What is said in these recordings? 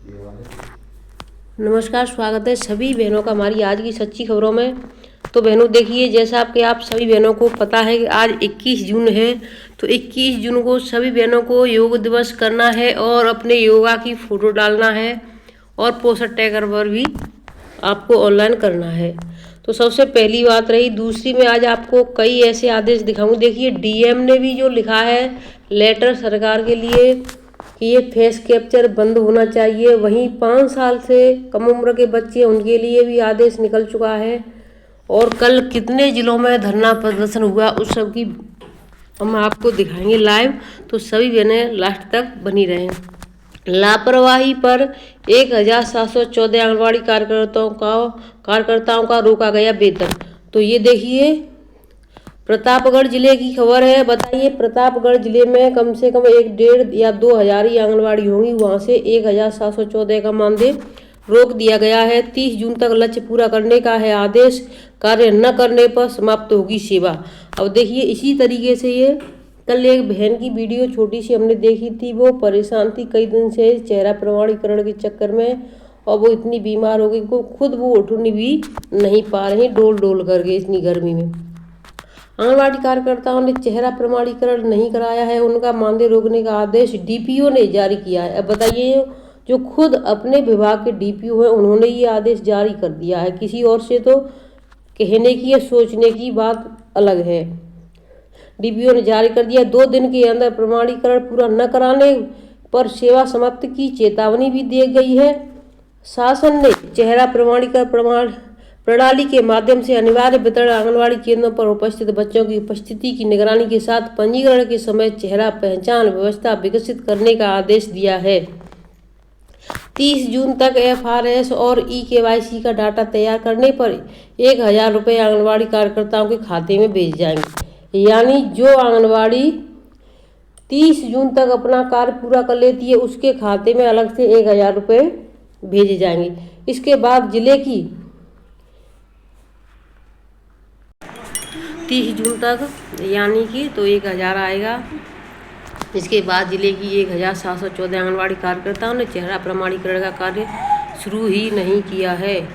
नमस्कार, स्वागत है सभी बहनों का हमारी आज की सच्ची खबरों में। तो बहनों देखिए, जैसा आप सभी बहनों को पता है कि आज 21 जून है। तो 21 जून को सभी बहनों को योग दिवस करना है और अपने योगा की फ़ोटो डालना है और पोस्टर टैगर पर भी आपको ऑनलाइन करना है। तो सबसे पहली बात रही। दूसरी में आज आपको कई ऐसे आदेश दिखाऊंगी। देखिए, डीएम ने भी जो लिखा है लेटर सरकार के लिए कि ये फेस कैप्चर बंद होना चाहिए। वहीं 5 साल से कम उम्र के बच्चे उनके लिए भी आदेश निकल चुका है। और कल कितने जिलों में धरना प्रदर्शन हुआ उस सब की हम आपको दिखाएंगे लाइव। तो सभी बहनें लास्ट तक बनी रहें। लापरवाही पर 1714 आंगनबाड़ी कार्यकर्ताओं का रोका गया वेतन। तो ये देखिए, प्रतापगढ़ जिले की खबर है। बताइए, प्रतापगढ़ जिले में कम से कम 1,500 या 2,000 ही आंगनबाड़ी होंगी। वहाँ से 1714 का मानदेय रोक दिया गया है। 30 जून तक लक्ष्य पूरा करने का है आदेश। कार्य न करने पर समाप्त होगी सेवा। अब देखिए, इसी तरीके से ये कल एक बहन की वीडियो छोटी सी हमने देखी थी। वो परेशान थी कई दिन से चेहरा प्रमाणीकरण के चक्कर में, और वो इतनी बीमार हो गई को खुद वो उठनी भी नहीं पा रही डोल डोल करके इतनी गर्मी में। आंगनबाड़ी कार्यकर्ताओं ने चेहरा प्रमाणीकरण नहीं कराया है, उनका मानदेय रोकने का आदेश डीपीओ ने जारी किया है। अब बताइए, जो खुद अपने विभाग के डीपीओ हैं उन्होंने ये आदेश जारी कर दिया है। किसी और से तो कहने की या सोचने की बात अलग है। डीपीओ ने जारी कर दिया। 2 दिन के अंदर प्रमाणीकरण पूरा न कराने पर सेवा समाप्ति की चेतावनी भी दी गई है। शासन ने चेहरा प्रमाणीकरण प्रणाली के माध्यम से अनिवार्य वितरण आंगनबाड़ी केंद्रों पर उपस्थित बच्चों की उपस्थिति की निगरानी के साथ पंजीकरण के समय चेहरा पहचान व्यवस्था विकसित करने का आदेश दिया है। 30 जून तक एफआरएस और ई-केवाईसी का डाटा तैयार करने पर 1,000 रुपये आंगनबाड़ी कार्यकर्ताओं के खाते में भेज जाएंगे। यानी जो आंगनबाड़ी 30 जून तक अपना कार्य पूरा कर लेती है उसके खाते में अलग से 1,000 रुपये भेजे जाएंगे। इसके बाद जिले की 30 जून तक यानी कि तो 1,000 आएगा। इसके बाद जिले की 1714 आंगनबाड़ी कार्यकर्ताओं ने चेहरा प्रमाणीकरण का कार्य शुरू ही नहीं किया है।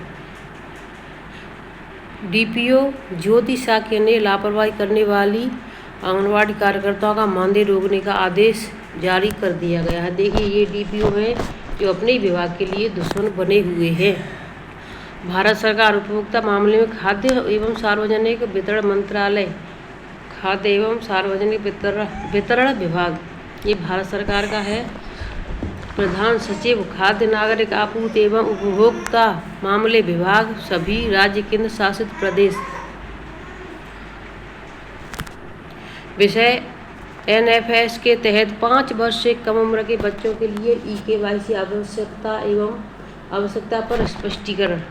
डीपीओ ज्योति साके ने लापरवाही करने वाली आंगनबाड़ी कार्यकर्ताओं का मानदेय रोकने का आदेश जारी कर दिया गया है। देखिए, ये डीपीओ हैं जो अपने विभाग के लिए दुश्मन बने हुए हैं। भारत सरकार उपभोक्ता मामले में खाद्य एवं सार्वजनिक वितरण मंत्रालय, खाद्य एवं सार्वजनिक वितरण विभाग, ये भारत सरकार का है। प्रधान सचिव खाद्य नागरिक आपूर्ति एवं उपभोक्ता मामले विभाग, सभी राज्य केंद्र शासित प्रदेश। विषय एनएफएस के तहत 5 वर्ष से कम उम्र के बच्चों के लिए ई-केवाईसी आवश्यकता पर स्पष्टीकरण।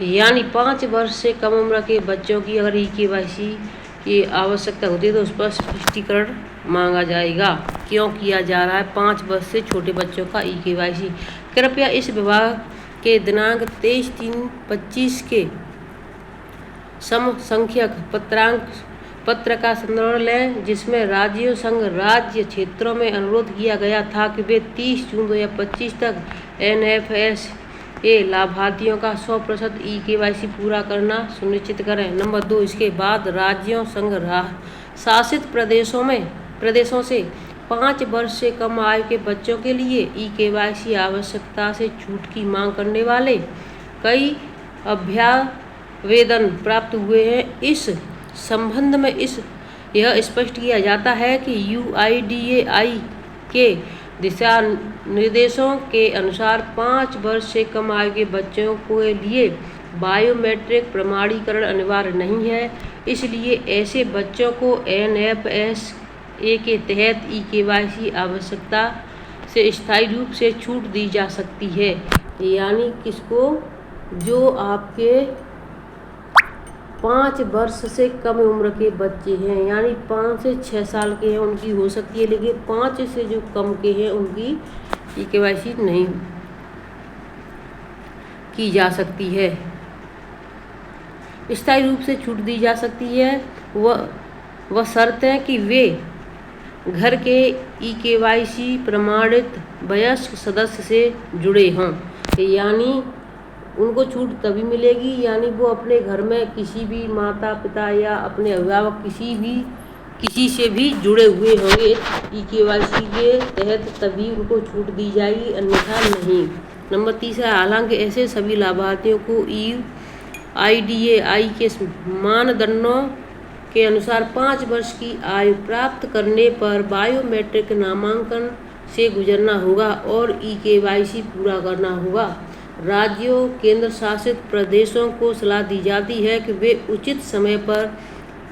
यानी 5 वर्ष से कम उम्र के बच्चों की अगर ई-केवाईसी की आवश्यकता होती है तो उस पर स्पष्टीकरण मांगा जाएगा। क्यों किया जा रहा है 5 वर्ष से छोटे बच्चों का ई-केवाईसी? कृपया इस विभाग के दिनांक 23/3/25 के समसंख्यक पत्र का संदर्भ लें, जिसमें राज्यों संघ राज्य क्षेत्रों में अनुरोध किया गया था कि वे 30 जून 2025 तक एनएफएस के लाभार्थियों का 100% ई-केवाईसी पूरा करना सुनिश्चित करें। नंबर 2, इसके बाद राज्यों संघ शासित प्रदेशों से 5 वर्ष से कम आयु के बच्चों के लिए ई-केवाईसी आवश्यकता से छूट की मांग करने वाले कई अभ्यावेदन प्राप्त हुए हैं। इस संबंध में यह स्पष्ट किया जाता है कि यूआईडीएआई के दिशा निर्देशों के अनुसार 5 वर्ष से कम आयु के बच्चों के लिए बायोमेट्रिक प्रमाणीकरण अनिवार्य नहीं है। इसलिए ऐसे बच्चों को एनएफएस के तहत ई-केवाईसी आवश्यकता से स्थायी रूप से छूट दी जा सकती है। यानी किसको? जो आपके 5 वर्ष से कम उम्र के बच्चे हैं, यानी 5 से 6 साल के हैं उनकी हो सकती है, लेकिन 5 से जो कम के हैं उनकी ई-केवाईसी नहीं की जा सकती है। स्थायी रूप से छूट दी जा सकती है। वह शर्त है कि वे घर के EKYC प्रमाणित वयस्क सदस्य से जुड़े हों। यानी उनको छूट तभी मिलेगी यानी वो अपने घर में किसी भी माता पिता या अपने अभिभावक किसी से भी जुड़े हुए होंगे EKYC के तहत, तभी उनको छूट दी जाएगी, अन्यथा नहीं। नंबर 3 हालांकि ऐसे सभी लाभार्थियों को IDAI के मानदंडों के अनुसार 5 वर्ष की आयु प्राप्त करने पर बायोमेट्रिक नामांकन से गुजरना होगा और EKYC पूरा करना होगा। राज्यों केंद्र शासित प्रदेशों को सलाह दी जाती है कि वे उचित समय पर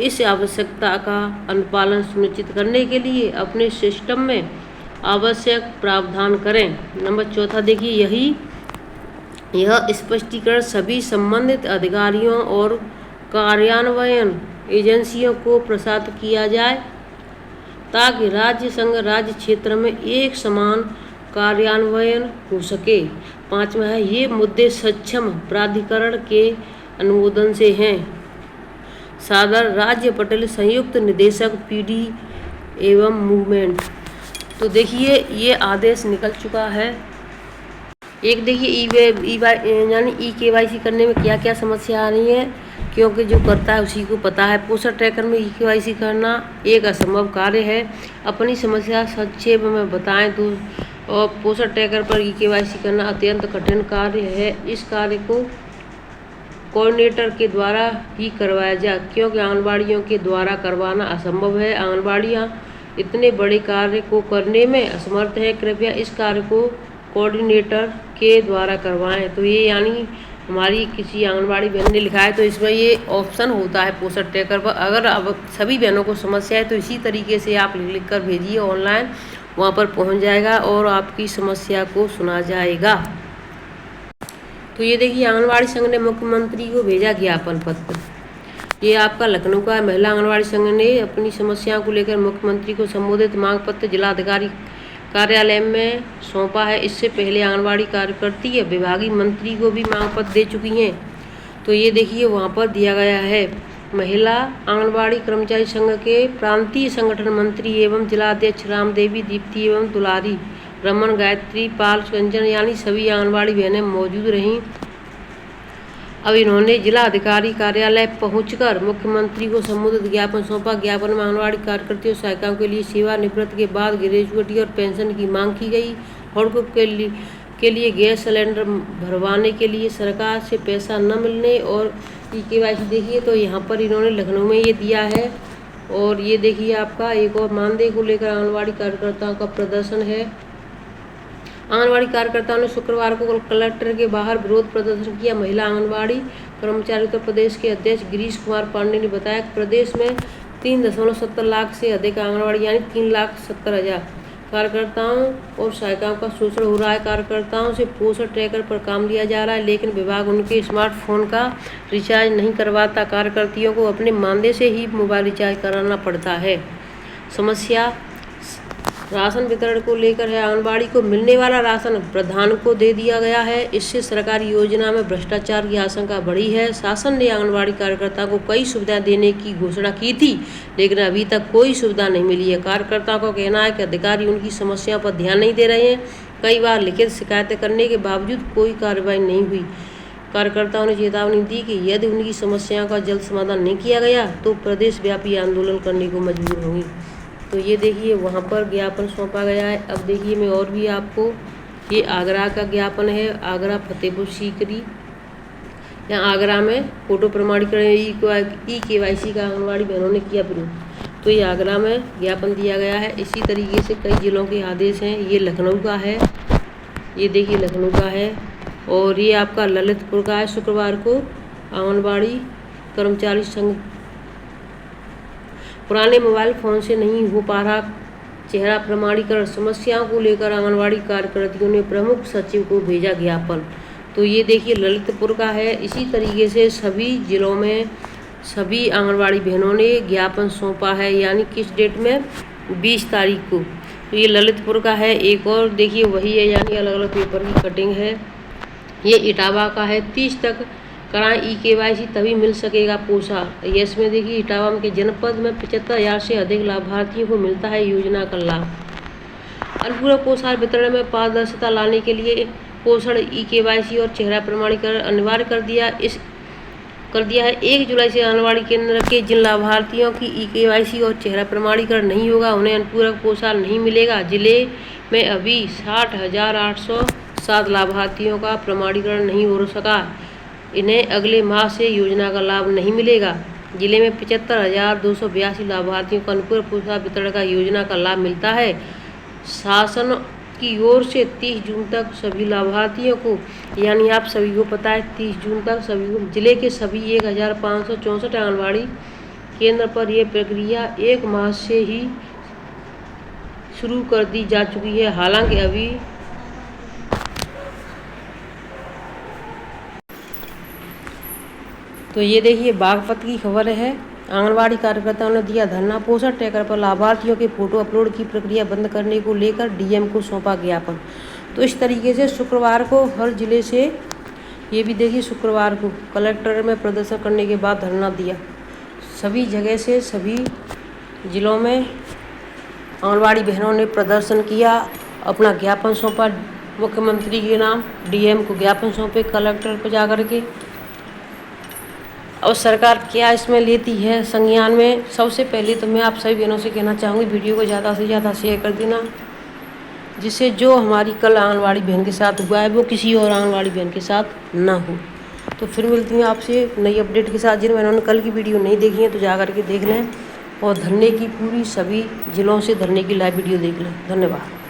इस आवश्यकता का अनुपालन सुनिश्चित करने के लिए अपने सिस्टम में आवश्यक प्रावधान करें। नंबर 4 देखिए, यह स्पष्टीकरण सभी संबंधित अधिकारियों और कार्यान्वयन एजेंसियों को प्रसारित किया जाए ताकि राज्य संघ राज्य क्षेत्र में एक समान कार्यान्वयन हो सके। 5 ये मुद्दे सक्षम प्राधिकरण के अनुमोदन से हैं। सादर राज्य पटेल, संयुक्त निदेशक PD एवं मूवमेंट। तो देखिए ये आदेश निकल चुका है। एक देखिए यानी EKYC करने में क्या क्या समस्या आ रही है, क्योंकि जो करता है उसी को पता है। पोस्टर ट्रैकर में EKYC करना एक असंभव कार्य है। अपनी समस्या संक्षेप में बताएं तो और पोस्टर ट्रैकर पर EKYC करना अत्यंत कठिन कार्य है। इस कार्य को कोऑर्डिनेटर के द्वारा ही करवाया जाए, क्योंकि आंगनबाड़ियों के द्वारा करवाना असंभव है। आंगनबाड़ियाँ इतने बड़े कार्य को करने में असमर्थ है। कृपया इस कार्य को कोऑर्डिनेटर के द्वारा करवाएं। तो ये यानी हमारी किसी आंगनबाड़ी बहन ने लिखा है, तो इसमें ये ऑप्शन होता है पोस्टर ट्रैकर पर। अगर अब सभी बहनों को समस्या है तो इसी तरीके से आप लिख कर भेजिए ऑनलाइन, वहाँ पर पहुँच जाएगा और आपकी समस्या को सुना जाएगा। तो ये देखिए, आंगनबाड़ी संघ ने मुख्यमंत्री को भेजा ज्ञापन पत्र। ये आपका लखनऊ का महिला आंगनबाड़ी संघ ने अपनी समस्याओं को लेकर मुख्यमंत्री को संबोधित मांग पत्र जिलाधिकारी कार्यालय में सौंपा है। इससे पहले आंगनबाड़ी कार्यकर्ती विभागीय मंत्री को भी मांग पत्र दे चुकी हैं। तो ये देखिए वहाँ पर दिया गया है। महिला आंगनबाड़ी कर्मचारी संघ के प्रांतीय संगठन मंत्री एवं जिलाध्यक्ष रामदेवी, दीप्ति एवं दुलारी, रमन, गायत्री, पाल, कंचन यानी सभी आंगनबाड़ी बहनें मौजूद रहीं। अब इन्होंने जिला अधिकारी कार्यालय पहुंचकर मुख्यमंत्री को संबोधित ज्ञापन सौंपा। ज्ञापन में आंगनबाड़ी कार्यकर्तियों सहायिकाओं के लिए सेवानिवृत्ति के बाद ग्रेजुएटी और पेंशन की मांग की गई। हॉटकुक के लिए गैस सिलेंडर भरवाने के लिए सरकार से पैसा न मिलने और EKYC देखिए, तो यहाँ पर इन्होंने लखनऊ में ये दिया है। और ये देखिए आपका एक और मानदेय को लेकर आंगनबाड़ी कार्यकर्ताओं का प्रदर्शन है। आंगनबाड़ी कार्यकर्ताओं ने शुक्रवार को कलेक्टर के बाहर विरोध प्रदर्शन किया। महिला आंगनबाड़ी कर्मचारी उत्तर प्रदेश के अध्यक्ष गिरीश कुमार पांडे ने बताया कि प्रदेश में 3.70 लाख से अधिक आंगनबाड़ी यानी 3,70,000 कार्यकर्ताओं और सहायिकाओं का शोषण हो रहा है। कार्यकर्ताओं से पोस्टर ट्रैकर पर काम लिया जा रहा है, लेकिन विभाग उनके स्मार्टफोन का रिचार्ज नहीं करवाता। कार्यकर्तियों को अपने मानदेय से ही मोबाइल रिचार्ज कराना पड़ता है। समस्या राशन वितरण को लेकर है। आंगनबाड़ी को मिलने वाला राशन प्रधान को दे दिया गया है। इससे सरकारी योजना में भ्रष्टाचार की आशंका बढ़ी है। शासन ने आंगनबाड़ी कार्यकर्ता को कई सुविधाएं देने की घोषणा की थी, लेकिन अभी तक कोई सुविधा नहीं मिली है। कार्यकर्ताओं का कहना है कि अधिकारी उनकी समस्याओं पर ध्यान नहीं दे रहे हैं। कई बार लिखित शिकायतें करने के बावजूद कोई कार्रवाई नहीं हुई। कार्यकर्ताओं ने चेतावनी दी कि यदि उनकी समस्याओं का जल्द समाधान नहीं किया गया तो प्रदेश व्यापी आंदोलन करने को मजबूर होंगी। तो ये देखिए वहाँ पर ज्ञापन सौंपा गया है। अब देखिए मैं और भी आपको, ये आगरा का ज्ञापन है। आगरा फतेहपुर सीकरी, यहाँ आगरा में फोटो प्रमाणीकरण EKYC का आंगनबाड़ी बहनों ने किया विरोध। तो ये आगरा में ज्ञापन दिया गया है। इसी तरीके से कई जिलों के आदेश हैं। ये लखनऊ का है, ये देखिए लखनऊ का है। और ये आपका ललितपुर का है। शुक्रवार को आंगनबाड़ी कर्मचारी संघ पुराने मोबाइल फ़ोन से नहीं हो पा रहा चेहरा प्रमाणीकरण, समस्याओं को लेकर आंगनबाड़ी कार्यकर्तियों ने प्रमुख सचिव को भेजा ज्ञापन। तो ये देखिए ललितपुर का है। इसी तरीके से सभी जिलों में सभी आंगनबाड़ी बहनों ने ज्ञापन सौंपा है, यानी किस डेट में 20 तारीख को। तो ये ललितपुर का है। एक और देखिए वही है, यानी अलग अलग पेपर की कटिंग है। ये इटावा का है। 30 तक कराएं ई-KYC, तभी मिल सकेगा पोषण। ये इसमें देखिए इटावा के जनपद में 75,000 से अधिक लाभार्थियों को मिलता है योजना का लाभ। अनुपूरक पोषण वितरण में पारदर्शिता लाने के लिए पोषण ई-KYC और चेहरा प्रमाणीकरण अनिवार्य कर दिया है। 1 जुलाई से आंगनबाड़ी केंद्र के जिन लाभार्थियों की ई-KYC और चेहरा प्रमाणीकरण नहीं होगा उन्हें अनुपूरक पोषण नहीं मिलेगा। जिले में अभी 60,807 लाभार्थियों का प्रमाणीकरण नहीं हो सका, इन्हें अगले माह से योजना का लाभ नहीं मिलेगा। जिले में 75,282 लाभार्थियों को अनुपूरक पोषण वितरण का योजना का लाभ मिलता है। शासन की ओर से 30 जून तक सभी लाभार्थियों को, यानी आप सभी को पता है 30 जून तक सभी को, जिले के सभी 1,564 आंगनबाड़ी केंद्र पर यह प्रक्रिया 1 माह से ही शुरू कर दी जा चुकी है। हालांकि अभी तो ये देखिए बागपत की खबर है। आंगनबाड़ी कार्यकर्ताओं ने दिया धरना, पोषण ट्रैकर पर लाभार्थियों के फोटो अपलोड की प्रक्रिया बंद करने को लेकर डीएम को सौंपा ज्ञापन। तो इस तरीके से शुक्रवार को हर जिले से, ये भी देखिए शुक्रवार को कलेक्टर में प्रदर्शन करने के बाद धरना दिया। सभी जगह से सभी जिलों में आंगनबाड़ी बहनों ने प्रदर्शन किया, अपना ज्ञापन सौंपा मुख्यमंत्री के नाम, डीएम को ज्ञापन सौंपे कलेक्टर पर जाकर के। और सरकार क्या इसमें लेती है संज्ञान में। सबसे पहले तो मैं आप सभी बहनों से कहना चाहूँगी वीडियो को ज़्यादा से ज़्यादा शेयर कर देना, जिससे जो हमारी कल आंगनबाड़ी बहन के साथ हुआ है वो किसी और आंगनबाड़ी बहन के साथ ना हो। तो फिर मिलती हूँ आपसे नई अपडेट के साथ। जिन बहनों ने कल की वीडियो नहीं देखी है तो जा कर के देख लें और धरने की पूरी सभी जिलों से धरने की लाइव वीडियो देख लें। धन्यवाद।